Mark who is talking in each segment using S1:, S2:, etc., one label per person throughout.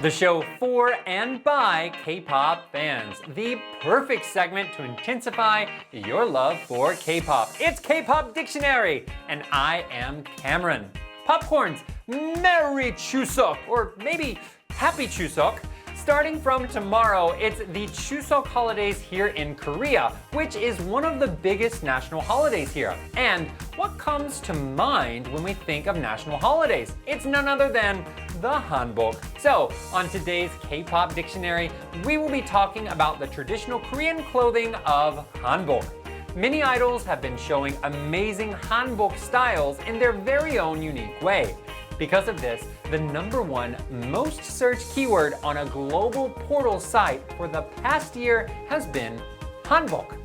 S1: The show for and by K-pop fans. The perfect segment to intensify your love for K-pop. It's K-pop Dictionary, and I am Cameron. Popcorns, Merry Chuseok, or maybe Happy Chuseok. Starting from tomorrow, it's the Chuseok holidays here in Korea, which is one of the biggest national holidays here. And what comes to mind when we think of national holidays? It's none other than the Hanbok. So, on today's K-pop dictionary, we will be talking about the traditional Korean clothing of Hanbok. Many idols have been showing amazing Hanbok styles in their very own unique way. Because of this, the #1 most searched keyword on a global portal site for the past year has been Hanbok.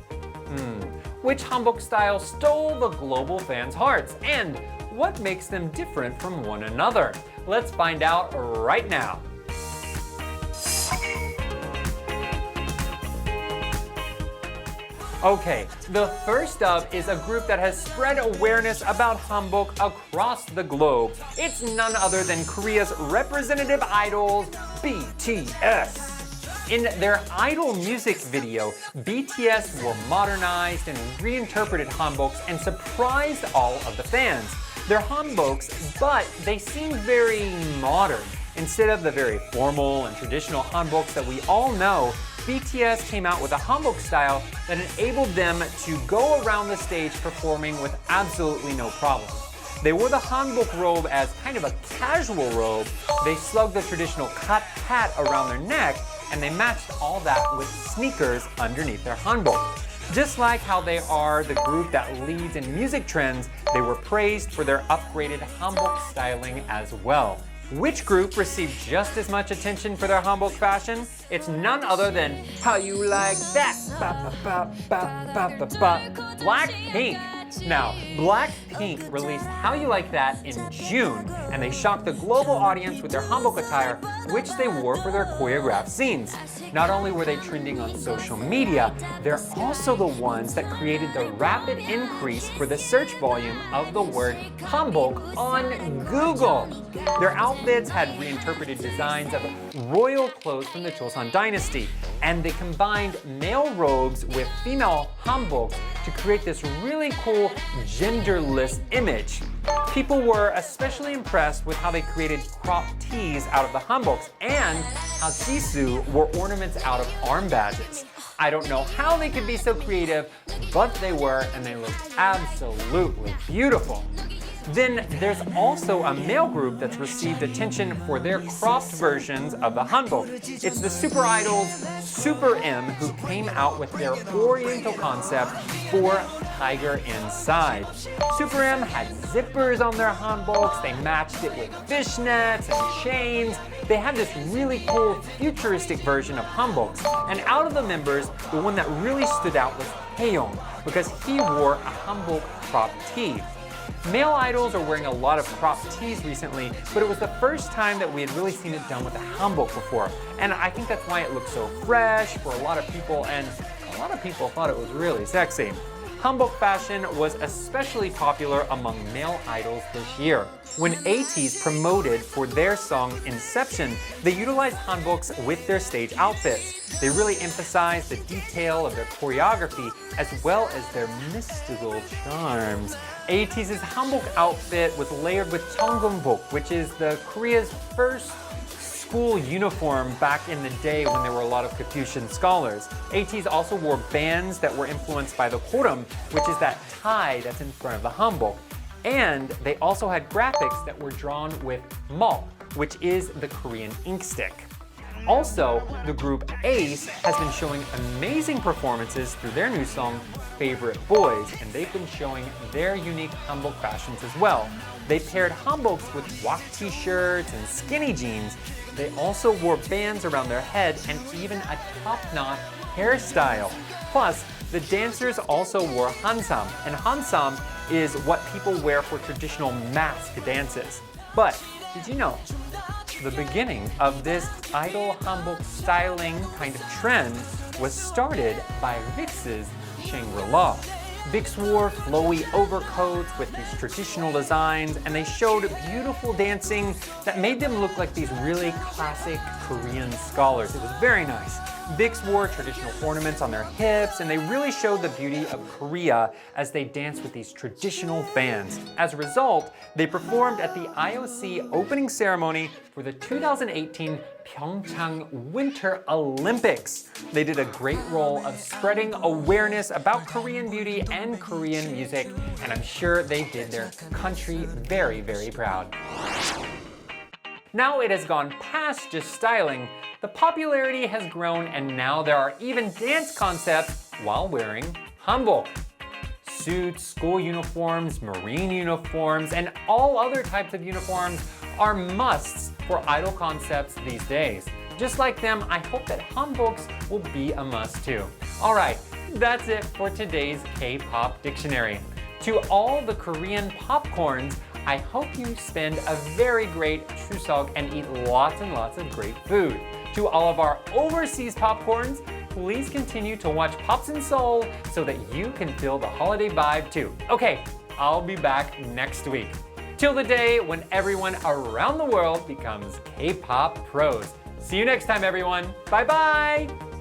S1: Which Hanbok style stole the global fans' hearts? And what makes them different from one another? Let's find out right now. Okay, the first up is a group that has spread awareness about Hanbok across the globe. It's none other than Korea's representative idols, BTS. In their Idol music video, BTS were modernized and reinterpreted Hanboks and surprised all of the fans. They're Hanboks, but they seem very modern. Instead of the very formal and traditional Hanboks that we all know, BTS came out with a Hanbok style that enabled them to go around the stage performing with absolutely no problem. They wore the Hanbok robe as kind of a casual robe. They slugged the traditional cut hat around their neck, and they matched all that with sneakers underneath their Hanbok. Just like how they are the group that leads in music trends, they were praised for their upgraded Hanbok styling as well. Which group received just as much attention for their Hanbok fashion? It's none other than How You Like That, BLACKPINK. Now, BLACKPINK released How You Like That in June, and they shocked the global audience with their Hanbok attire, which they wore for their choreographed scenes. Not only were they trending on social media, they're also the ones that created the rapid increase for the search volume of the word Hanbok on Google. Their outfits had reinterpreted designs of royal clothes from the Joseon dynasty, and they combined male robes with female Hanboks to create this really cool genderless image. People were especially impressed with how they created cropped tees out of the Hanboks and how Jisoo wore ornaments out of arm badges. I don't know how they could be so creative, but they were, and they looked absolutely beautiful. Then there's also a male group that's received attention for their cropped versions of the Hanbok. It's the super idols SuperM who came out with their oriental concept for Tiger Inside. SuperM had zippers on their Hanboks, they matched it with fishnets and chains. They had this really cool futuristic version of Hanboks. And out of the members, the one that really stood out was Haeyoung because he wore a Hanbok cropped tee. Male idols are wearing a lot of cropped tees recently, but it was the first time that we had really seen it done with a Hanbok before. And I think that's why it looked so fresh for a lot of people, and a lot of people thought it was really sexy. Hanbok fashion was especially popular among male idols this year. When ATEEZ promoted for their song Inception, they utilized Hanboks with their stage outfits. They really emphasized the detail of their choreography as well as their mystical charms. ATEEZ's Hanbok outfit was layered with Cheongumbok, which is the Korea's first school uniform back in the day when there were a lot of Confucian scholars. ATEEZ also wore bands that were influenced by the koram, which is that tie that's in front of the Hanbok. And they also had graphics that were drawn with mol, which is the Korean ink stick. Also, the group ACE has been showing amazing performances through their new song, Favorite Boys, and they've been showing their unique Hanbok fashions as well. They paired Hanboks with WAK t-shirts and skinny jeans. They also wore bands around their head and even a top-knot hairstyle. Plus, the dancers also wore hansam, and hansam is what people wear for traditional mask dances. But did you know the beginning of this idol Hanbok styling kind of trend was started by VIXX's Shangri-La. VIXX wore flowy overcoats with these traditional designs, and they showed beautiful dancing that made them look like these really classic Korean scholars. It was very nice. VIXX wore traditional ornaments on their hips, and they really showed the beauty of Korea as they danced with these traditional fans. As a result, they performed at the IOC opening ceremony for the 2018 Pyeongchang Winter Olympics. They did a great role of spreading awareness about Korean beauty and Korean music, and I'm sure they did their country very, very proud. Now it has gone past just styling. The popularity has grown, and now there are even dance concepts while wearing hanbok. Suits, school uniforms, marine uniforms, and all other types of uniforms are musts for idol concepts these days. Just like them, I hope that hanboks will be a must too. Alright, that's it for today's K-pop dictionary. To all the Korean popcorns, I hope you spend a very great Chuseok and eat lots and lots of great food. To all of our overseas popcorns, please continue to watch Pops in Seoul so that you can feel the holiday vibe too. Okay, I'll be back next week. Till the day when everyone around the world becomes K-pop pros. See you next time, everyone. Bye-bye!